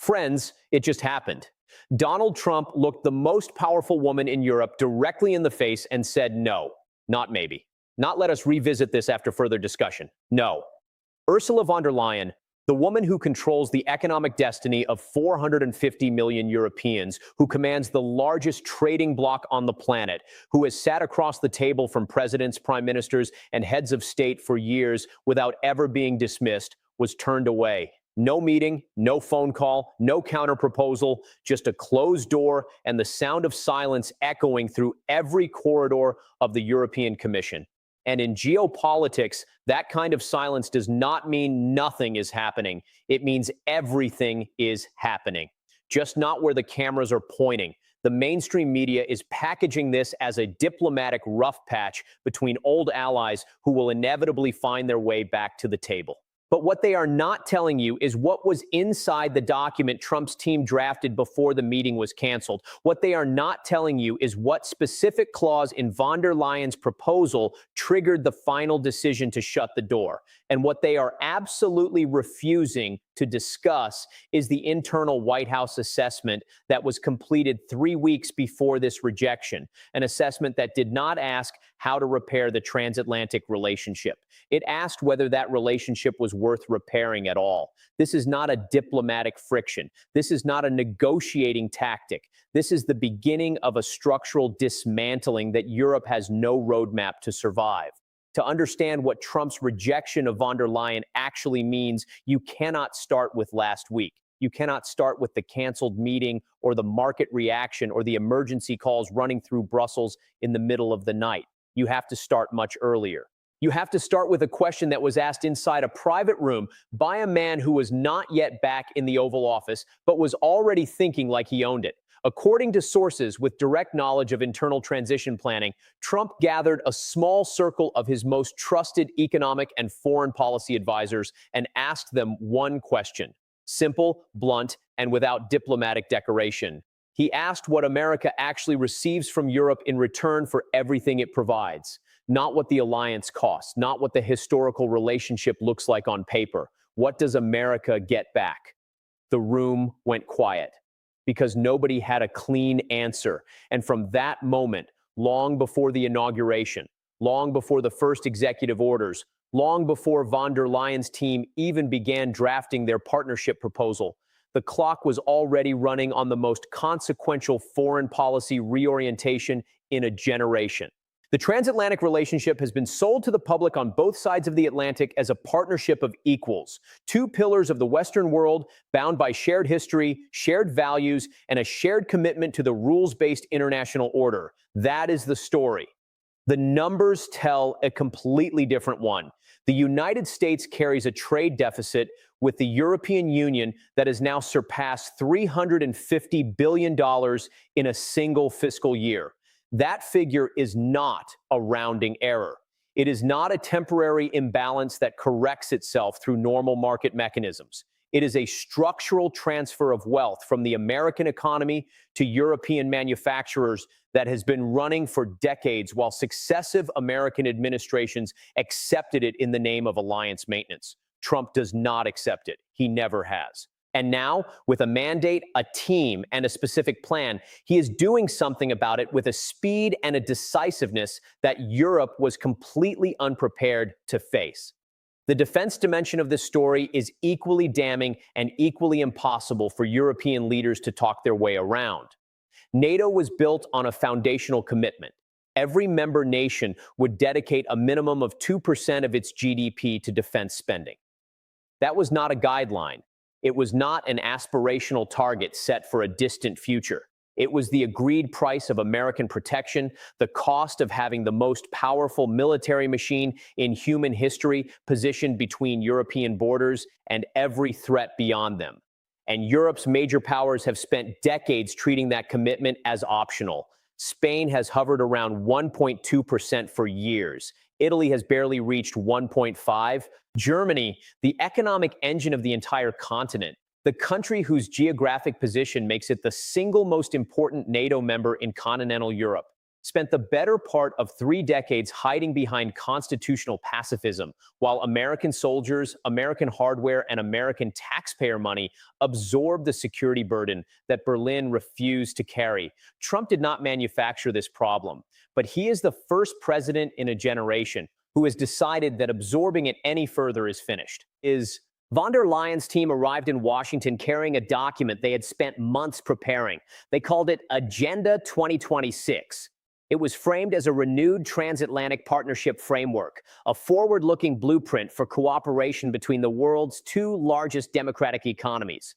Friends, it just happened. Donald Trump looked the most powerful woman in Europe directly in the face and said, no, not maybe. Not let us revisit this after further discussion. No. Ursula von der Leyen, the woman who controls the economic destiny of 450 million Europeans, who commands the largest trading bloc on the planet, who has sat across the table from presidents, prime ministers, and heads of state for years without ever being dismissed, was turned away. No meeting, no phone call, no counterproposal, just a closed door and the sound of silence echoing through every corridor of the European Commission. And in geopolitics, that kind of silence does not mean nothing is happening. It means everything is happening, just not where the cameras are pointing. The mainstream media is packaging this as a diplomatic rough patch between old allies who will inevitably find their way back to the table. But what they are not telling you is what was inside the document Trump's team drafted before the meeting was canceled. What they are not telling you is what specific clause in von der Leyen's proposal triggered the final decision to shut the door. And what they are absolutely refusing to discuss is the internal White House assessment that was completed 3 weeks before this rejection, an assessment that did not ask how to repair the transatlantic relationship. It asked whether that relationship was worth repairing at all. This is not a diplomatic friction. This is not a negotiating tactic. This is the beginning of a structural dismantling that Europe has no roadmap to survive. To understand what Trump's rejection of von der Leyen actually means, you cannot start with last week. You cannot start with the canceled meeting or the market reaction or the emergency calls running through Brussels in the middle of the night. You have to start much earlier. You have to start with a question that was asked inside a private room by a man who was not yet back in the Oval Office, but was already thinking like he owned it. According to sources with direct knowledge of internal transition planning, Trump gathered a small circle of his most trusted economic and foreign policy advisors and asked them one question: simple, blunt, and without diplomatic decoration. He asked what America actually receives from Europe in return for everything it provides. Not what the alliance costs, not what the historical relationship looks like on paper. What does America get back? The room went quiet because nobody had a clean answer. And from that moment, long before the inauguration, long before the first executive orders, long before von der Leyen's team even began drafting their partnership proposal, the clock was already running on the most consequential foreign policy reorientation in a generation. The transatlantic relationship has been sold to the public on both sides of the Atlantic as a partnership of equals, two pillars of the Western world bound by shared history, shared values, and a shared commitment to the rules-based international order. That is the story. The numbers tell a completely different one. The United States carries a trade deficit with the European Union that has now surpassed $350 billion in a single fiscal year. That figure is not a rounding error. It is not a temporary imbalance that corrects itself through normal market mechanisms. It is a structural transfer of wealth from the American economy to European manufacturers that has been running for decades while successive American administrations accepted it in the name of alliance maintenance. Trump does not accept it. He never has. And now, with a mandate, a team, and a specific plan, he is doing something about it with a speed and a decisiveness that Europe was completely unprepared to face. The defense dimension of this story is equally damning and equally impossible for European leaders to talk their way around. NATO was built on a foundational commitment. Every member nation would dedicate a minimum of 2% of its GDP to defense spending. That was not a guideline. It was not an aspirational target set for a distant future. It was the agreed price of American protection, the cost of having the most powerful military machine in human history positioned between European borders and every threat beyond them. And Europe's major powers have spent decades treating that commitment as optional. Spain has hovered around 1.2% for years. Italy has barely reached 1.5%. Germany, the economic engine of the entire continent, the country whose geographic position makes it the single most important NATO member in continental Europe, spent the better part of 3 decades hiding behind constitutional pacifism, while American soldiers, American hardware, and American taxpayer money absorbed the security burden that Berlin refused to carry. Trump did not manufacture this problem, but he is the first president in a generation who has decided that absorbing it any further is finished. Von der Leyen's team arrived in Washington carrying a document they had spent months preparing. They called it Agenda 2026. It was framed as a renewed transatlantic partnership framework, a forward-looking blueprint for cooperation between the world's two largest democratic economies.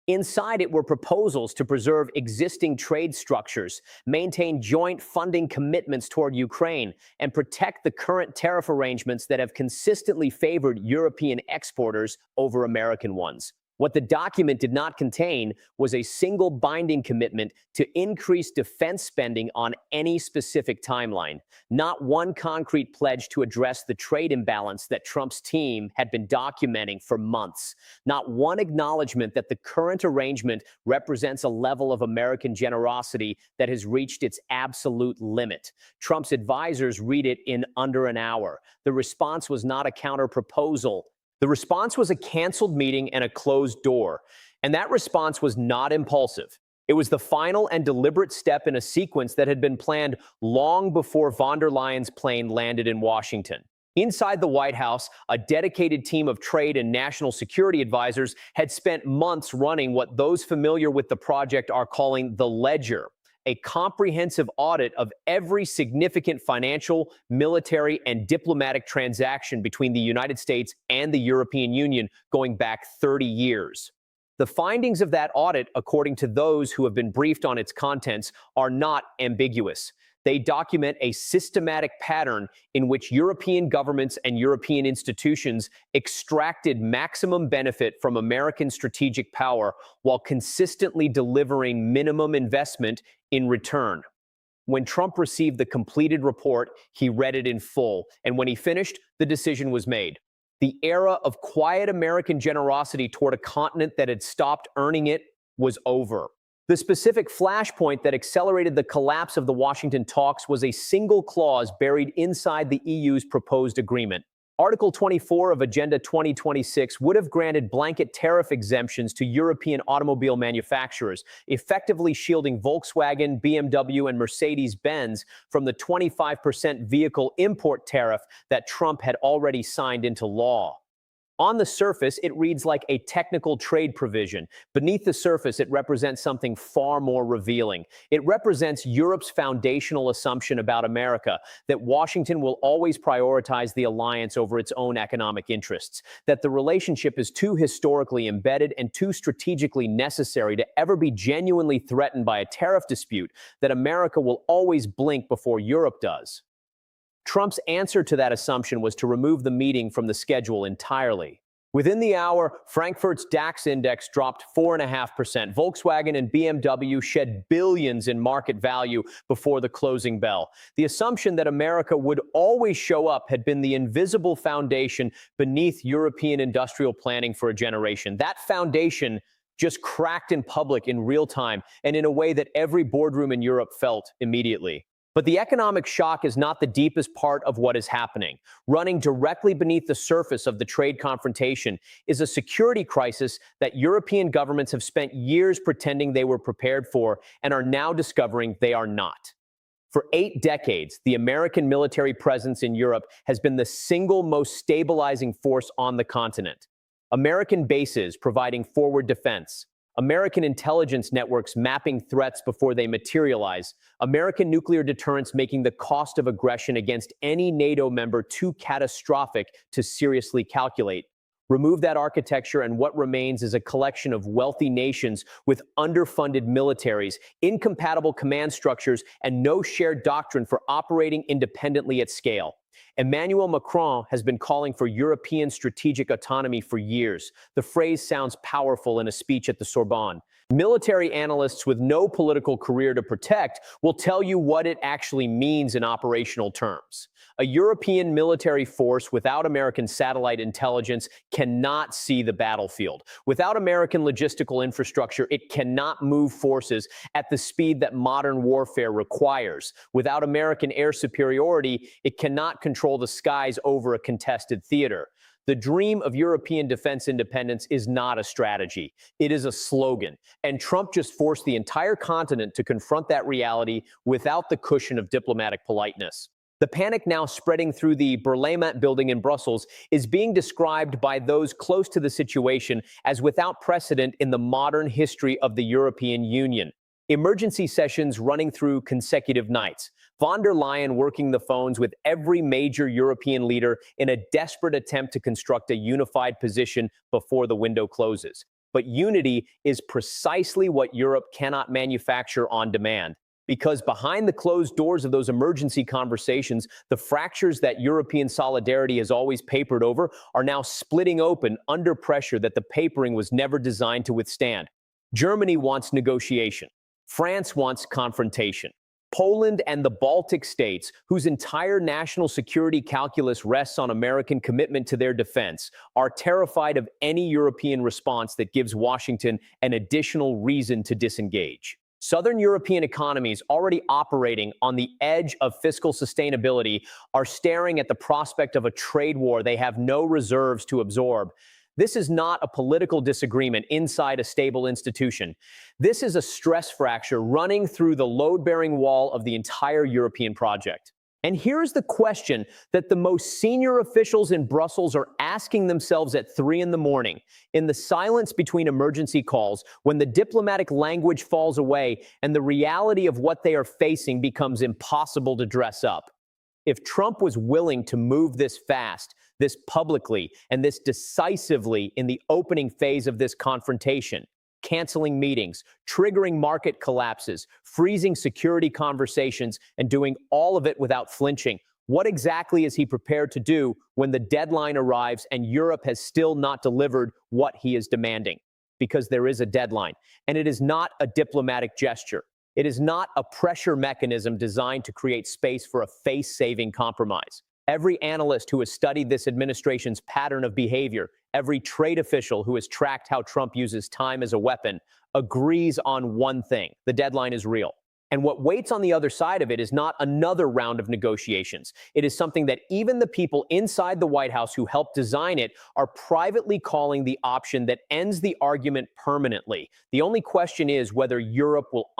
Inside it were proposals to preserve existing trade structures, maintain joint funding commitments toward Ukraine, and protect the current tariff arrangements that have consistently favored European exporters over American ones. What the document did not contain was a single binding commitment to increase defense spending on any specific timeline, not one concrete pledge to address the trade imbalance that Trump's team had been documenting for months, not one acknowledgement that the current arrangement represents a level of American generosity that has reached its absolute limit. Trump's advisors read it in under an hour. The response was not a counter-proposal. The response was a canceled meeting and a closed door. And that response was not impulsive. It was the final and deliberate step in a sequence that had been planned long before von der Leyen's plane landed in Washington. Inside the White House, a dedicated team of trade and national security advisors had spent months running what those familiar with the project are calling the ledger, a comprehensive audit of every significant financial, military, and diplomatic transaction between the United States and the European Union going back 30 years. The findings of that audit, according to those who have been briefed on its contents, are not ambiguous. They document a systematic pattern in which European governments and European institutions extracted maximum benefit from American strategic power while consistently delivering minimum investment in return. When Trump received the completed report, he read it in full, and when he finished, the decision was made. The era of quiet American generosity toward a continent that had stopped earning it was over. The specific flashpoint that accelerated the collapse of the Washington talks was a single clause buried inside the EU's proposed agreement. Article 24 of Agenda 2026 would have granted blanket tariff exemptions to European automobile manufacturers, effectively shielding Volkswagen, BMW, and Mercedes-Benz from the 25% vehicle import tariff that Trump had already signed into law. On the surface, it reads like a technical trade provision. Beneath the surface, it represents something far more revealing. It represents Europe's foundational assumption about America, that Washington will always prioritize the alliance over its own economic interests, that the relationship is too historically embedded and too strategically necessary to ever be genuinely threatened by a tariff dispute, that America will always blink before Europe does. Trump's answer to that assumption was to remove the meeting from the schedule entirely. Within the hour, Frankfurt's DAX index dropped 4.5%. Volkswagen and BMW shed billions in market value before the closing bell. The assumption that America would always show up had been the invisible foundation beneath European industrial planning for a generation. That foundation just cracked in public in real time and in a way that every boardroom in Europe felt immediately. But the economic shock is not the deepest part of what is happening. Running directly beneath the surface of the trade confrontation is a security crisis that European governments have spent years pretending they were prepared for and are now discovering they are not. For 8 decades, the American military presence in Europe has been the single most stabilizing force on the continent. American bases providing forward defense, American intelligence networks mapping threats before they materialize, American nuclear deterrence making the cost of aggression against any NATO member too catastrophic to seriously calculate. Remove that architecture and what remains is a collection of wealthy nations with underfunded militaries, incompatible command structures, and no shared doctrine for operating independently at scale. Emmanuel Macron has been calling for European strategic autonomy for years. The phrase sounds powerful in a speech at the Sorbonne. Military analysts with no political career to protect will tell you what it actually means in operational terms. A European military force without American satellite intelligence cannot see the battlefield. Without American logistical infrastructure, it cannot move forces at the speed that modern warfare requires. Without American air superiority, it cannot control the skies over a contested theater. The dream of European defense independence is not a strategy. It is a slogan. And Trump just forced the entire continent to confront that reality without the cushion of diplomatic politeness. The panic now spreading through the Parlement building in Brussels is being described by those close to the situation as without precedent in the modern history of the European Union. Emergency sessions running through consecutive nights. Von der Leyen working the phones with every major European leader in a desperate attempt to construct a unified position before the window closes. But unity is precisely what Europe cannot manufacture on demand. Because behind the closed doors of those emergency conversations, the fractures that European solidarity has always papered over are now splitting open under pressure that the papering was never designed to withstand. Germany wants negotiation. France wants confrontation. Poland and the Baltic states, whose entire national security calculus rests on American commitment to their defense, are terrified of any European response that gives Washington an additional reason to disengage. Southern European economies already operating on the edge of fiscal sustainability are staring at the prospect of a trade war they have no reserves to absorb. This is not a political disagreement inside a stable institution. This is a stress fracture running through the load-bearing wall of the entire European project. And here's the question that the most senior officials in Brussels are asking themselves at 3 a.m, in the silence between emergency calls, when the diplomatic language falls away and the reality of what they are facing becomes impossible to dress up. If Trump was willing to move this fast, this publicly, and this decisively in the opening phase of this confrontation, canceling meetings, triggering market collapses, freezing security conversations, and doing all of it without flinching, what exactly is he prepared to do when the deadline arrives and Europe has still not delivered what he is demanding? Because there is a deadline, and it is not a diplomatic gesture. It is not a pressure mechanism designed to create space for a face-saving compromise. Every analyst who has studied this administration's pattern of behavior, every trade official who has tracked how Trump uses time as a weapon, agrees on one thing: the deadline is real. And what waits on the other side of it is not another round of negotiations. It is something that even the people inside the White House who helped design it are privately calling the option that ends the argument permanently. The only question is whether Europe will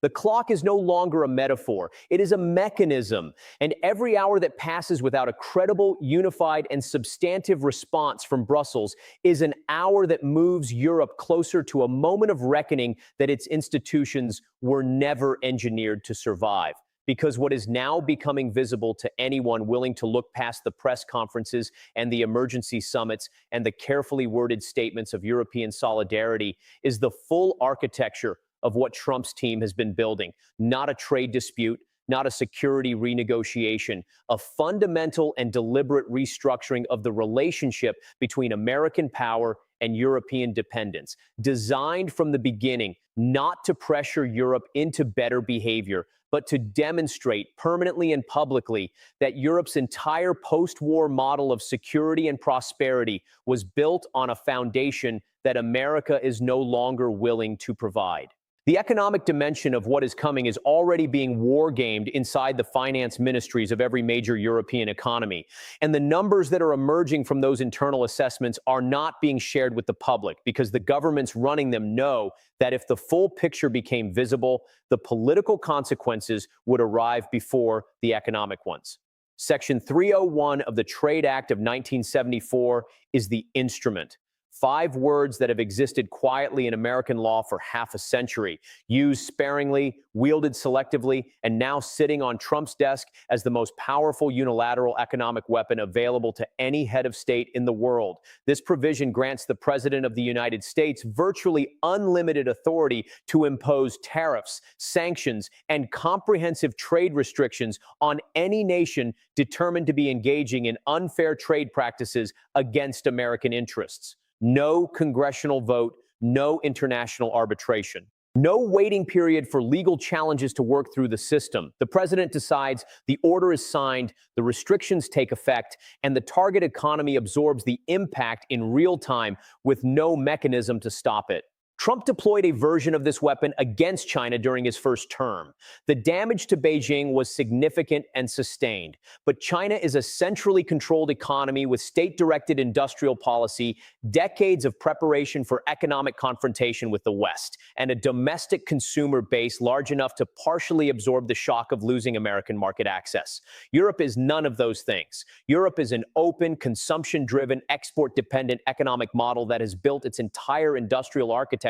The clock is no longer a metaphor. It is a mechanism. And every hour that passes without a credible, unified, and substantive response from Brussels is an hour that moves Europe closer to a moment of reckoning that its institutions were never engineered to survive. Because what is now becoming visible to anyone willing to look past the press conferences and the emergency summits and the carefully worded statements of European solidarity is the full architecture of what Trump's team has been building. Not a trade dispute, not a security renegotiation, a fundamental and deliberate restructuring of the relationship between American power and European dependence, designed from the beginning not to pressure Europe into better behavior, but to demonstrate permanently and publicly that Europe's entire post-war model of security and prosperity was built on a foundation that America is no longer willing to provide. The economic dimension of what is coming is already being war-gamed inside the finance ministries of every major European economy. And the numbers that are emerging from those internal assessments are not being shared with the public because the governments running them know that if the full picture became visible, the political consequences would arrive before the economic ones. Section 301 of the Trade Act of 1974 is the instrument. 5 words that have existed quietly in American law for half a century, used sparingly, wielded selectively, and now sitting on Trump's desk as the most powerful unilateral economic weapon available to any head of state in the world. This provision grants the President of the United States virtually unlimited authority to impose tariffs, sanctions, and comprehensive trade restrictions on any nation determined to be engaging in unfair trade practices against American interests. No congressional vote, no international arbitration. No waiting period for legal challenges to work through the system. The president decides, the order is signed, the restrictions take effect, and the target economy absorbs the impact in real time with no mechanism to stop it. Trump deployed a version of this weapon against China during his first term. The damage to Beijing was significant and sustained, but China is a centrally controlled economy with state-directed industrial policy, decades of preparation for economic confrontation with the West, and a domestic consumer base large enough to partially absorb the shock of losing American market access. Europe is none of those things. Europe is an open, consumption-driven, export-dependent economic model that has built its entire industrial architecture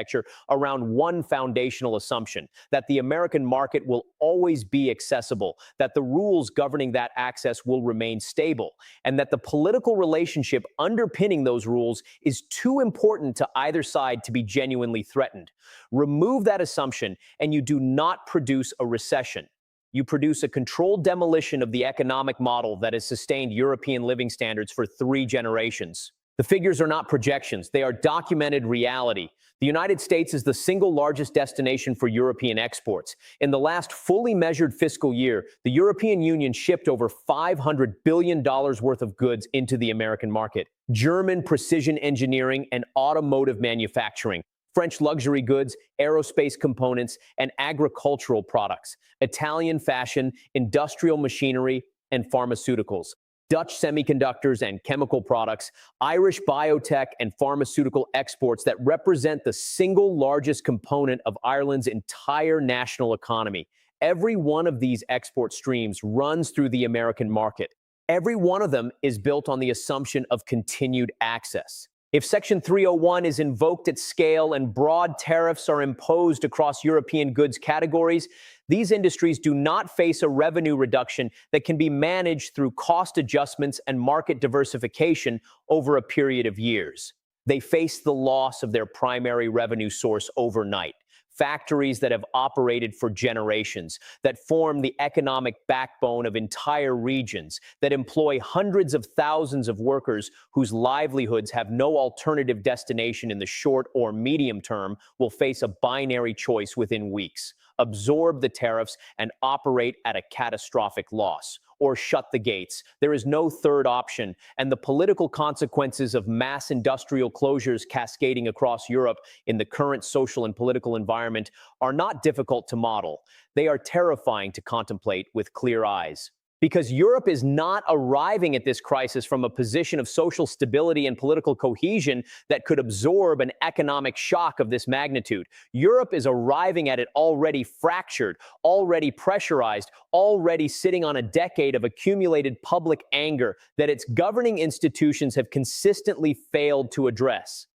around one foundational assumption, that the American market will always be accessible, that the rules governing that access will remain stable, and that the political relationship underpinning those rules is too important to either side to be genuinely threatened. Remove that assumption, and you do not produce a recession. You produce a controlled demolition of the economic model that has sustained European living standards for 3 generations. The figures are not projections, they are documented reality. The United States is the single largest destination for European exports. In the last fully measured fiscal year, the European Union shipped over $500 billion worth of goods into the American market. German precision engineering and automotive manufacturing, French luxury goods, aerospace components, and agricultural products, Italian fashion, industrial machinery, and pharmaceuticals, Dutch semiconductors and chemical products, Irish biotech and pharmaceutical exports that represent the single largest component of Ireland's entire national economy. Every one of these export streams runs through the American market. Every one of them is built on the assumption of continued access. If Section 301 is invoked at scale and broad tariffs are imposed across European goods categories, these industries do not face a revenue reduction that can be managed through cost adjustments and market diversification over a period of years. They face the loss of their primary revenue source overnight. Factories that have operated for generations, that form the economic backbone of entire regions, that employ hundreds of thousands of workers whose livelihoods have no alternative destination in the short or medium term, will face a binary choice within weeks: absorb the tariffs and operate at a catastrophic loss, or shut the gates. There is no third option, and the political consequences of mass industrial closures cascading across Europe in the current social and political environment are not difficult to model. They are terrifying to contemplate with clear eyes. Because Europe is not arriving at this crisis from a position of social stability and political cohesion that could absorb an economic shock of this magnitude. Europe is arriving at it already fractured, already pressurized, already sitting on a decade of accumulated public anger that its governing institutions have consistently failed to address.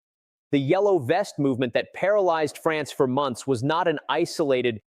The Yellow Vest movement that paralyzed France for months was not an isolated